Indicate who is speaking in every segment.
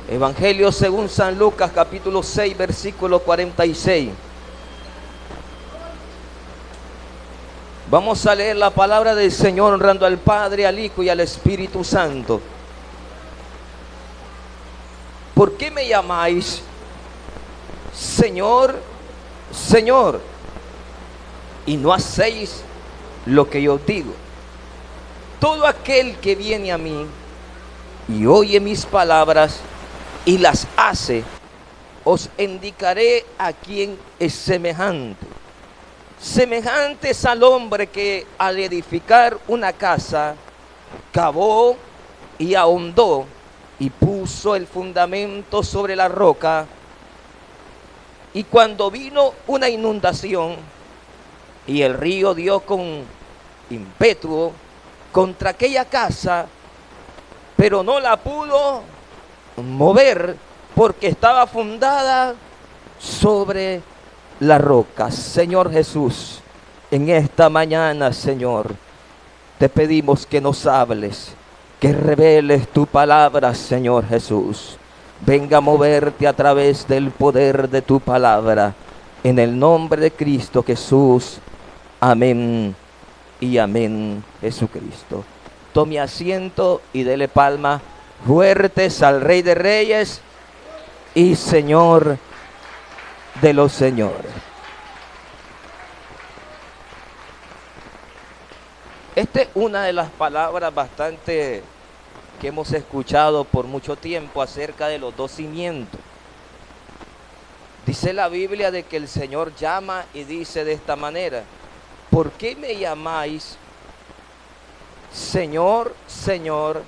Speaker 1: Evangelio según San Lucas, capítulo 6, versículo 46. Vamos a leer la palabra del Señor honrando al Padre, al Hijo y al Espíritu Santo. ¿Por qué me llamáis Señor, Señor, y no hacéis lo que yo digo? Todo aquel que viene a mí y oye mis palabras y las hace, os indicaré a quién es semejante. Semejantes al hombre que al edificar una casa, cavó y ahondó y puso el fundamento sobre la roca. Y cuando vino una inundación y el río dio con ímpetu contra aquella casa, pero no la pudo mover porque estaba fundada sobre la roca. Señor Jesús, en esta mañana, Señor, te pedimos que nos hables, que reveles tu palabra, Señor Jesús. Venga a moverte a través del poder de tu palabra, en el nombre de Cristo Jesús. Amén y amén, Jesucristo. Tome asiento y dele palmas fuertes al Rey de Reyes y Señor de los señores. Esta es una de las palabras bastante que hemos escuchado por mucho tiempo acerca de los dos cimientos. Dice la Biblia de que el Señor llama y dice de esta manera: ¿por qué me llamáis Señor, Señor,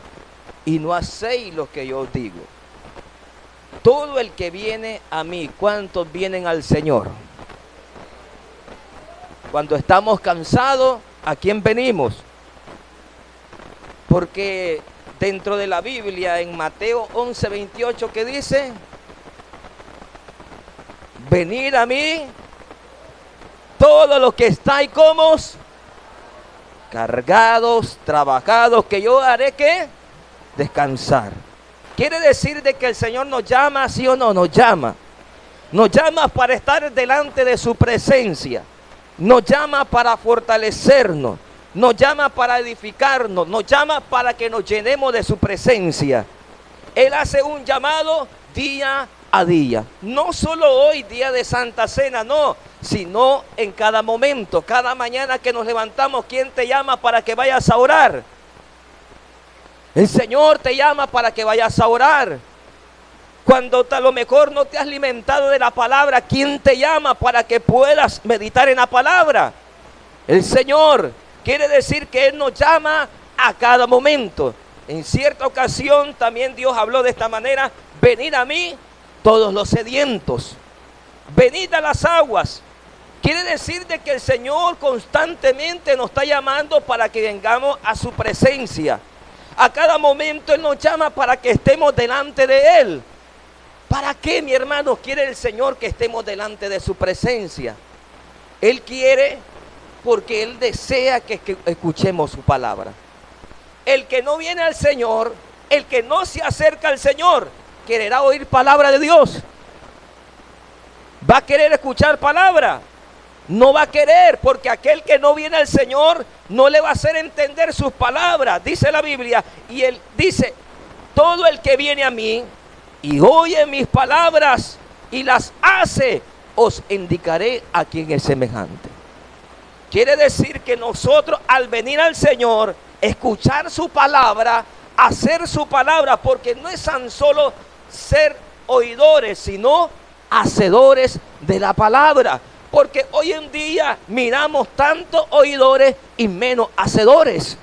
Speaker 1: y no hacéis lo que yo os digo? Todo el que viene a mí, ¿cuántos vienen al Señor? Cuando estamos cansados, ¿a quién venimos? Porque dentro de la Biblia, en Mateo 11:28, ¿qué dice? Venid a mí, todos los que estáis como cargados, trabajados, que yo haré ¿qué? Descansar. Quiere decir de que el Señor nos llama, ¿sí o no? Nos llama para estar delante de su presencia, nos llama para fortalecernos, nos llama para edificarnos, nos llama para que nos llenemos de su presencia. Él hace un llamado día a día, no solo hoy, día de Santa Cena, no, sino en cada momento, cada mañana que nos levantamos. ¿Quién te llama para que vayas a orar? El Señor te llama para que vayas a orar. Cuando a lo mejor no te has alimentado de la palabra, ¿quién te llama para que puedas meditar en la palabra? El Señor. Quiere decir que Él nos llama a cada momento. En cierta ocasión también Dios habló de esta manera: venid a mí todos los sedientos, venid a las aguas. Quiere decir de que el Señor constantemente nos está llamando para que vengamos a su presencia. A cada momento Él nos llama para que estemos delante de Él. ¿Para qué, mi hermano, quiere el Señor que estemos delante de su presencia? Él quiere porque Él desea que escuchemos su palabra. El que no viene al Señor, el que no se acerca al Señor, quererá oír palabra de Dios. ¿Va a querer escuchar palabra? No va a querer, porque aquel que no viene al Señor no le va a hacer entender sus palabras. Dice la Biblia, y Él dice: todo el que viene a mí y oye mis palabras y las hace, os indicaré a quién es semejante. Quiere decir que nosotros, al venir al Señor, escuchar su palabra, hacer su palabra, porque no es tan solo ser oidores, sino hacedores de la palabra. Porque hoy en día miramos tanto oidores y menos hacedores.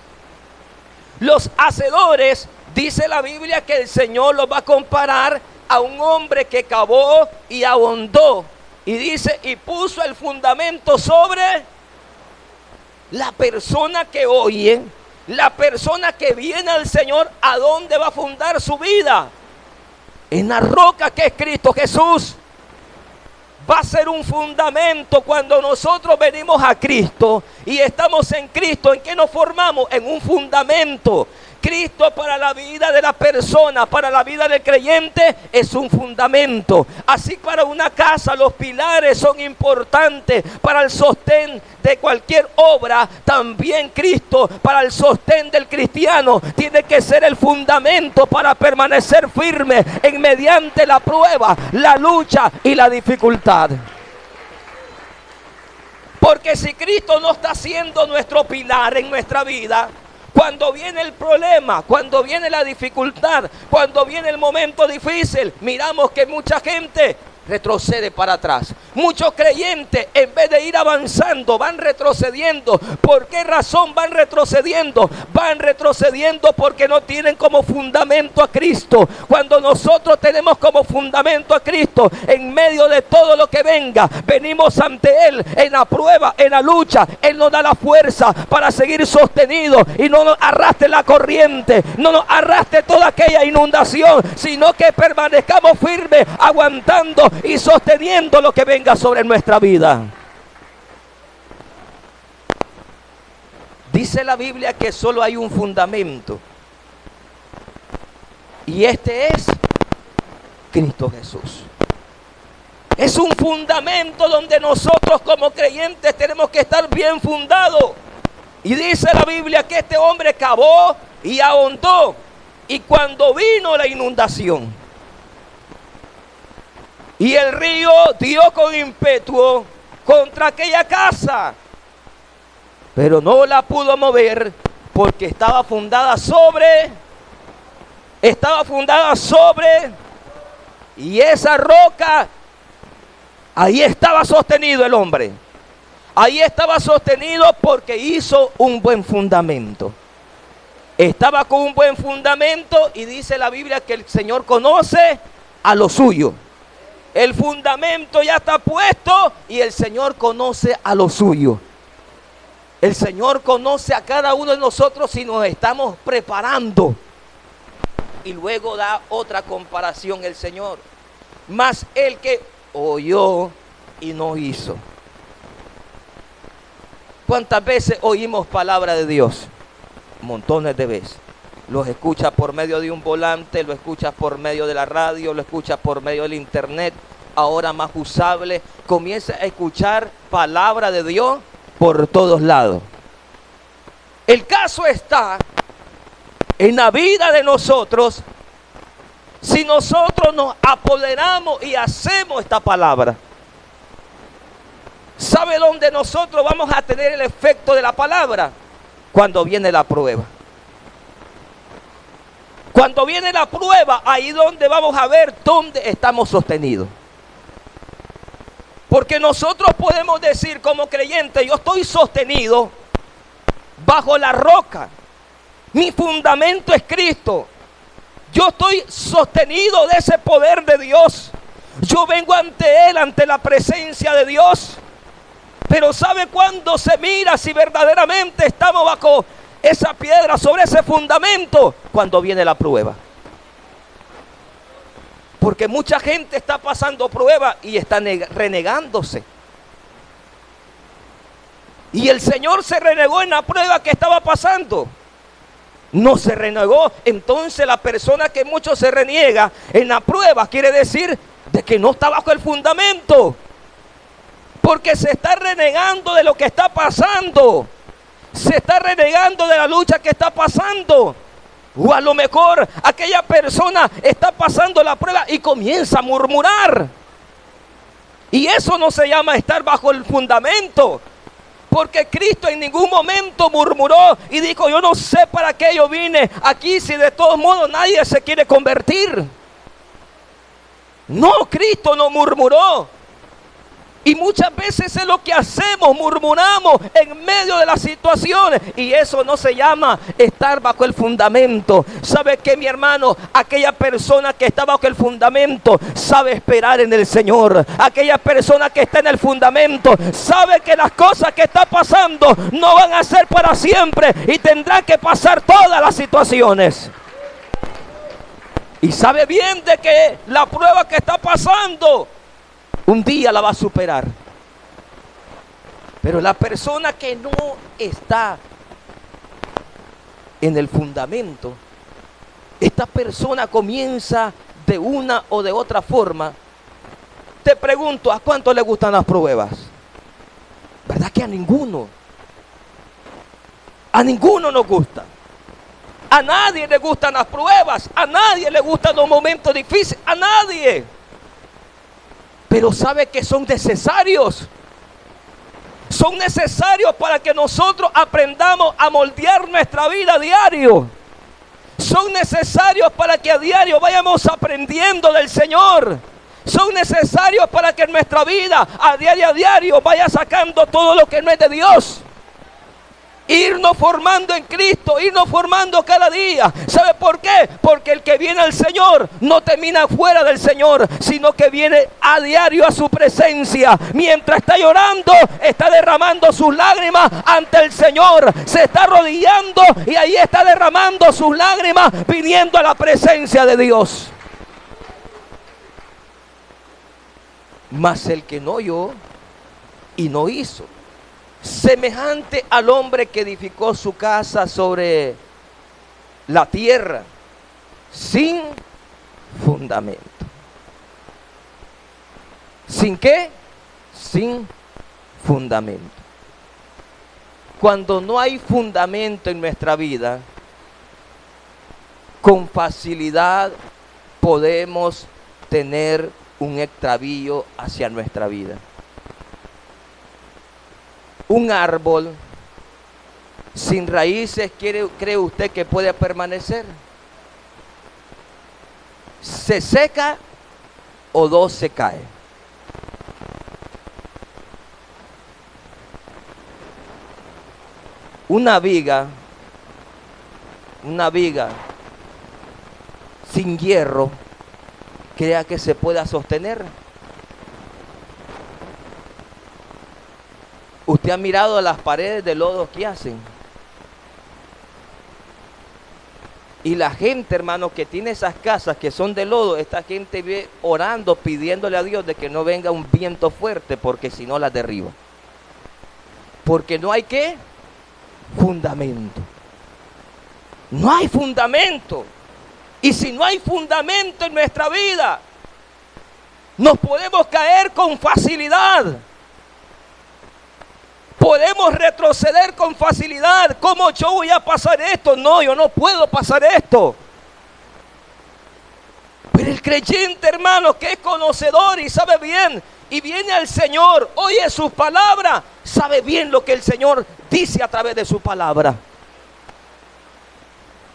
Speaker 1: Los hacedores, dice la Biblia, que el Señor los va a comparar a un hombre que cavó y ahondó. Y dice, y puso el fundamento sobre la persona que oye, la persona que viene al Señor. ¿A dónde va a fundar su vida? En la roca que es Cristo Jesús. Va a ser un fundamento cuando nosotros venimos a Cristo y estamos en Cristo. ¿En qué nos formamos? En un fundamento. Cristo para la vida de la persona, para la vida del creyente, es un fundamento. Así para una casa los pilares son importantes para el sostén de cualquier obra. También Cristo para el sostén del cristiano tiene que ser el fundamento para permanecer firme en mediante la prueba, la lucha y la dificultad. Porque si Cristo no está siendo nuestro pilar en nuestra vida, cuando viene el problema, cuando viene la dificultad, cuando viene el momento difícil, miramos que mucha gente retrocede para atrás. Muchos creyentes, en vez de ir avanzando, van retrocediendo. ¿Por qué razón van retrocediendo? Van retrocediendo porque no tienen como fundamento a Cristo. Cuando nosotros tenemos como fundamento a Cristo, en medio de todo lo que venga, venimos ante Él en la prueba, en la lucha. Él nos da la fuerza para seguir sostenidos y no nos arrastre la corriente, no nos arrastre toda aquella inundación, sino que permanezcamos firmes, aguantando y sosteniendo lo que venga sobre nuestra vida. Dice la Biblia que solo hay un fundamento, y este es Cristo Jesús. Es un fundamento donde nosotros como creyentes tenemos que estar bien fundados. Y dice la Biblia que este hombre cavó y ahondó, y cuando vino la inundación y el río dio con ímpetu contra aquella casa, pero no la pudo mover porque estaba fundada sobre, y esa roca, ahí estaba sostenido el hombre. Ahí estaba sostenido porque hizo un buen fundamento. Estaba con un buen fundamento, y dice la Biblia que el Señor conoce a lo suyo. El fundamento ya está puesto y el Señor conoce a lo suyo. El Señor conoce a cada uno de nosotros si nos estamos preparando. Y luego da otra comparación el Señor. Mas el que oyó y no hizo. ¿Cuántas veces oímos palabra de Dios? Montones de veces. Los escuchas por medio de un volante, lo escuchas por medio de la radio, lo escuchas por medio del internet, ahora más usable. Comienza a escuchar palabra de Dios por todos lados. El caso está en la vida de nosotros, si nosotros nos apoderamos y hacemos esta palabra. ¿Sabe dónde nosotros vamos a tener el efecto de la palabra? Cuando viene la prueba. Cuando viene la prueba, ahí donde vamos a ver dónde estamos sostenidos. Porque nosotros podemos decir como creyentes, yo estoy sostenido bajo la roca. Mi fundamento es Cristo. Yo estoy sostenido de ese poder de Dios. Yo vengo ante Él, ante la presencia de Dios. Pero ¿sabe cuándo se mira si verdaderamente estamos bajo esa piedra, sobre ese fundamento? Cuando viene la prueba. Porque mucha gente está pasando prueba y está renegándose. Y el Señor se renegó en la prueba que estaba pasando. No se renegó. Entonces la persona que mucho se reniega en la prueba quiere decir de que no está bajo el fundamento. Porque se está renegando de lo que está pasando. Se está renegando de la lucha que está pasando. O a lo mejor aquella persona está pasando la prueba y comienza a murmurar. Y eso no se llama estar bajo el fundamento. Porque Cristo en ningún momento murmuró y dijo, yo no sé para qué yo vine aquí si de todos modos nadie se quiere convertir. No, Cristo no murmuró. Y muchas veces es lo que hacemos, murmuramos en medio de las situaciones. Y eso no se llama estar bajo el fundamento. ¿Sabe qué, mi hermano? Aquella persona que está bajo el fundamento sabe esperar en el Señor. Aquella persona que está en el fundamento sabe que las cosas que está pasando no van a ser para siempre y tendrán que pasar todas las situaciones. Y sabe bien de que la prueba que está pasando un día la va a superar. Pero la persona que no está en el fundamento, esta persona comienza de una o de otra forma. Te pregunto, ¿a cuánto le gustan las pruebas? ¿Verdad que a ninguno? A ninguno nos gusta. A nadie le gustan las pruebas. A nadie le gustan los momentos difíciles. A nadie. Pero sabe que son necesarios. Son necesarios para que nosotros aprendamos a moldear nuestra vida a diario. Son necesarios para que a diario vayamos aprendiendo del Señor. Son necesarios para que en nuestra vida a diario vaya sacando todo lo que no es de Dios. Irnos formando en Cristo, irnos formando cada día. ¿Sabe por qué? Porque el que viene al Señor no termina fuera del Señor, sino que viene a diario a su presencia. Mientras está llorando, está derramando sus lágrimas ante el Señor. Se está arrodillando y ahí está derramando sus lágrimas, viniendo a la presencia de Dios. Mas el que no oyó y no hizo, semejante al hombre que edificó su casa sobre la tierra sin fundamento. ¿Sin qué? Sin fundamento. Cuando no hay fundamento en nuestra vida, con facilidad podemos tener un extravío hacia nuestra vida. Un árbol sin raíces, ¿cree usted que puede permanecer? ¿Se seca o dos se cae? Una viga sin hierro, ¿crea que se pueda sostener? ¿Usted ha mirado las paredes de lodo que hacen? Y la gente, hermano, que tiene esas casas que son de lodo, esta gente ve orando, pidiéndole a Dios de que no venga un viento fuerte, porque si no las derriba. Porque no hay ¿qué? Fundamento. No hay fundamento. Y si no hay fundamento en nuestra vida, nos podemos caer con facilidad. Podemos retroceder con facilidad. ¿Cómo yo voy a pasar esto? No, yo no puedo pasar esto. Pero el creyente, hermano, que es conocedor y sabe bien, y viene al Señor, oye sus palabras, sabe bien lo que el Señor dice a través de su palabra.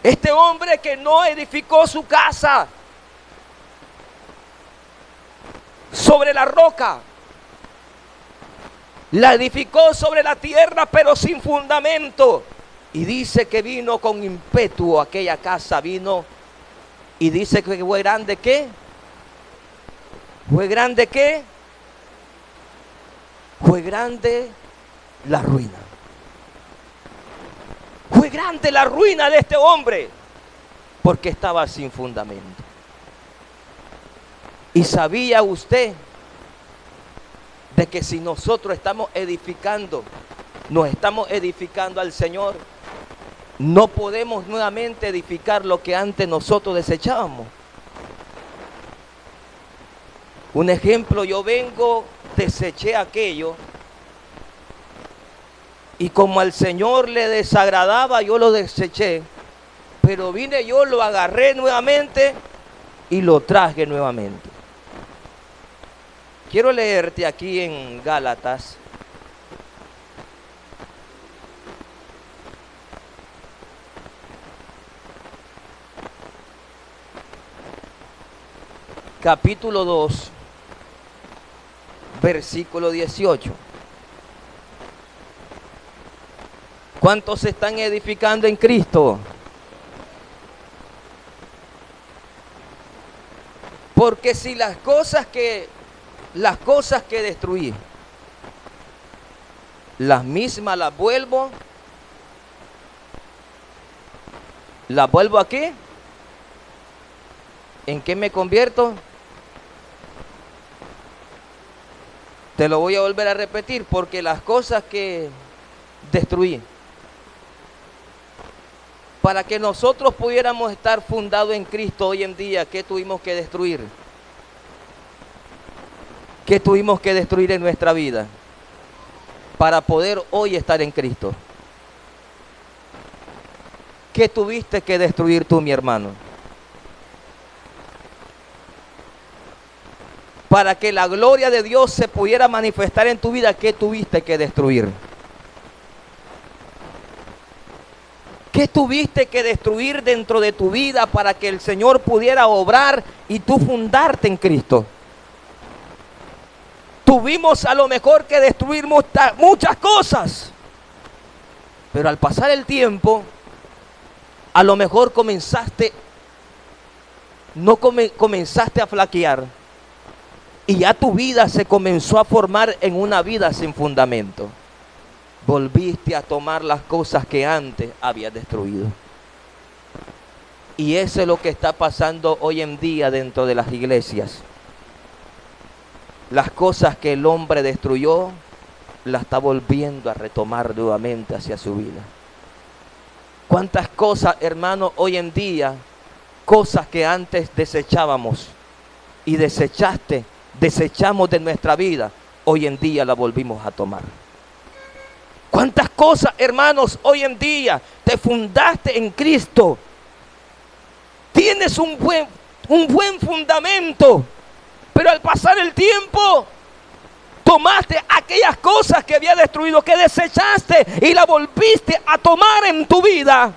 Speaker 1: Este hombre que no edificó su casa sobre la roca, la edificó sobre la tierra, pero sin fundamento. Y dice que vino con ímpetu aquella casa, vino y dice que fue grande ¿qué? ¿Fue grande qué? Fue grande la ruina. Fue grande la ruina de este hombre, porque estaba sin fundamento. ¿Y sabía usted de que si nosotros estamos edificando, nos estamos edificando al Señor, no podemos nuevamente edificar lo que antes nosotros desechábamos? Un ejemplo, yo deseché aquello, y como al Señor le desagradaba, yo lo deseché, pero vine yo, lo agarré nuevamente y lo traje nuevamente. Quiero leerte aquí en Gálatas, capítulo 2, versículo 18. ¿Cuántos se están edificando en Cristo? Porque si las cosas que destruí, las mismas las vuelvo aquí, ¿en qué me convierto? Te lo voy a volver a repetir, porque las cosas que destruí, Para que nosotros pudiéramos estar fundados en Cristo hoy en día, ¿qué tuvimos que destruir? ¿Qué tuvimos que destruir en nuestra vida para poder hoy estar en Cristo? ¿Qué tuviste que destruir tú, mi hermano? Para que la gloria de Dios se pudiera manifestar en tu vida, ¿qué tuviste que destruir? ¿Qué tuviste que destruir dentro de tu vida para que el Señor pudiera obrar y tú fundarte en Cristo? Tuvimos a lo mejor que destruir muchas cosas, pero al pasar el tiempo, a lo mejor comenzaste a flaquear y ya tu vida se comenzó a formar en una vida sin fundamento. Volviste a tomar las cosas que antes habías destruido. Y eso es lo que está pasando hoy en día dentro de las iglesias. Las cosas que el hombre destruyó, las está volviendo a retomar nuevamente hacia su vida. ¿Cuántas cosas, hermano, hoy en día, cosas que antes desechábamos y desechamos de nuestra vida, hoy en día las volvimos a tomar? ¿Cuántas cosas, hermanos, hoy en día te fundaste en Cristo? Tienes un buen fundamento, pero al pasar el tiempo, tomaste aquellas cosas que había destruido, que desechaste y las volviste a tomar en tu vida.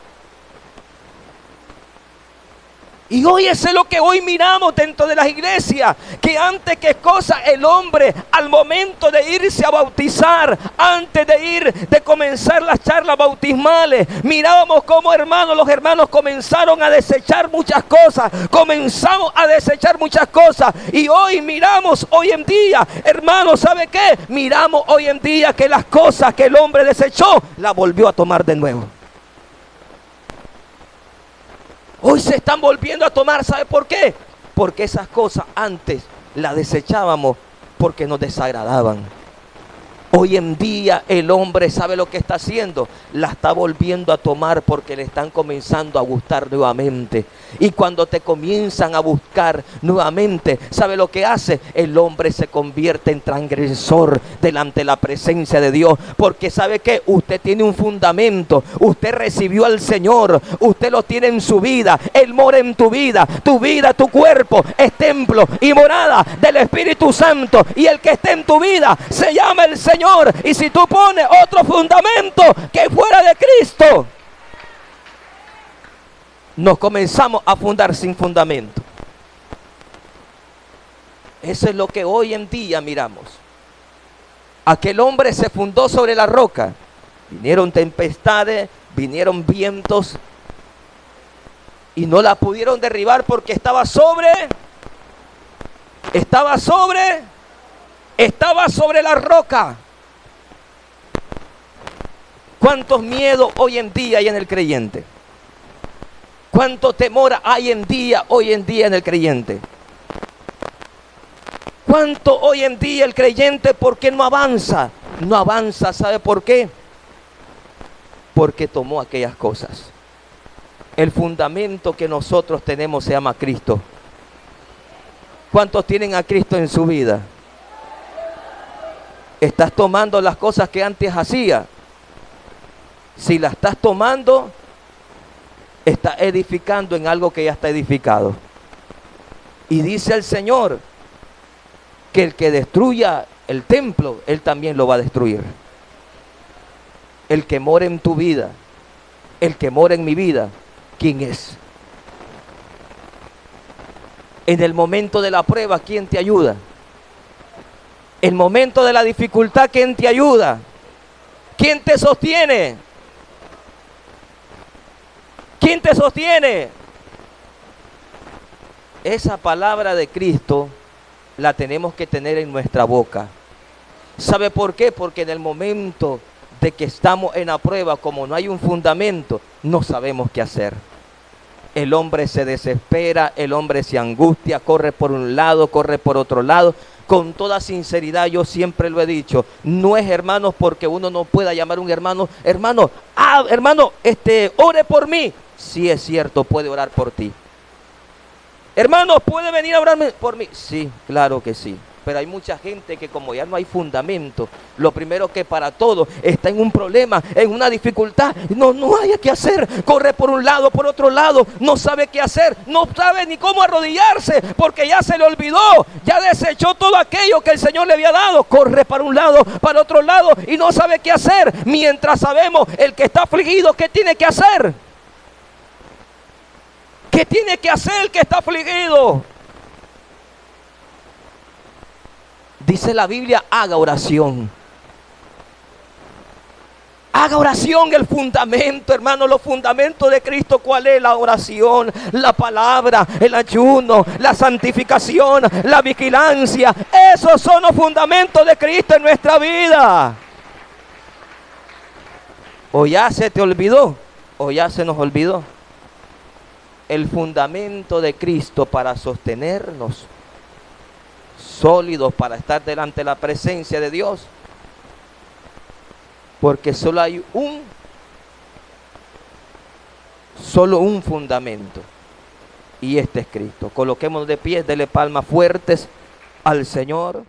Speaker 1: Y hoy eso es lo que hoy miramos dentro de las iglesias, que antes que cosa el hombre al momento de irse a bautizar, antes de comenzar las charlas bautismales, mirábamos cómo los hermanos comenzaron a desechar muchas cosas, comenzamos a desechar muchas cosas, y hoy miramos hoy en día, hermanos, ¿sabe qué? Miramos hoy en día que las cosas que el hombre desechó, las volvió a tomar de nuevo. Hoy se están volviendo a tomar, ¿sabe por qué? Porque esas cosas antes las desechábamos porque nos desagradaban. Hoy en día el hombre sabe lo que está haciendo, la está volviendo a tomar porque le están comenzando a gustar nuevamente. Y cuando te comienzan a buscar nuevamente, ¿sabe lo que hace? El hombre se convierte en transgresor delante de la presencia de Dios. Porque ¿sabe qué? Usted tiene un fundamento, usted recibió al Señor, usted lo tiene en su vida, Él mora en tu vida, tu cuerpo es templo y morada del Espíritu Santo. Y el que esté en tu vida se llama el Señor. Y si tú pones otro fundamento que fuera de Cristo, nos comenzamos a fundar sin fundamento. Eso es lo que hoy en día miramos. Aquel hombre se fundó sobre la roca. Vinieron tempestades, vinieron vientos y no la pudieron derribar porque estaba sobre la roca. ¿Cuántos miedos hoy en día hay en el creyente? ¿Cuánto temor hay hoy en día en el creyente? ¿Cuánto hoy en día el creyente, por qué no avanza? No avanza, ¿sabe por qué? Porque tomó aquellas cosas. El fundamento que nosotros tenemos se llama Cristo. ¿Cuántos tienen a Cristo en su vida? ¿Estás tomando las cosas que antes hacía? Si las estás tomando, estás edificando en algo que ya está edificado. Y dice el Señor que el que destruya el templo, Él también lo va a destruir. El que mora en tu vida, el que mora en mi vida, ¿quién es? En el momento de la prueba, ¿quién te ayuda? En el momento de la dificultad, ¿quién te ayuda? ¿Quién te sostiene? ¿Quién te sostiene? Esa palabra de Cristo la tenemos que tener en nuestra boca. ¿Sabe por qué? Porque en el momento de que estamos en la prueba, como no hay un fundamento, no sabemos qué hacer. El hombre se desespera, el hombre se angustia, corre por un lado, corre por otro lado. Con toda sinceridad, yo siempre lo he dicho, no es, hermanos, porque uno no pueda llamar a un hermano, hermano, ore por mí. sí es cierto, puede orar por ti. Hermanos, ¿puede venir a orar por mí? Sí, claro que sí. Pero hay mucha gente que como ya no hay fundamento, lo primero que para todo está en un problema, en una dificultad, no hay qué hacer, corre por un lado, por otro lado, no sabe qué hacer, no sabe ni cómo arrodillarse, porque ya se le olvidó, ya desechó todo aquello que el Señor le había dado, corre para un lado, para otro lado y no sabe qué hacer, mientras sabemos el que está afligido, ¿qué tiene que hacer? ¿Qué tiene que hacer el que está afligido? Dice la Biblia, haga oración. Haga oración, el fundamento, hermano, los fundamentos de Cristo. ¿Cuál es? La oración, la palabra, el ayuno, la santificación, la vigilancia. Esos son los fundamentos de Cristo en nuestra vida. O ya se te olvidó, o ya se nos olvidó. El fundamento de Cristo para sostenernos sólidos, para estar delante de la presencia de Dios, porque solo hay solo un fundamento, y este es Cristo. Coloquémonos de pie, dele palmas fuertes al Señor.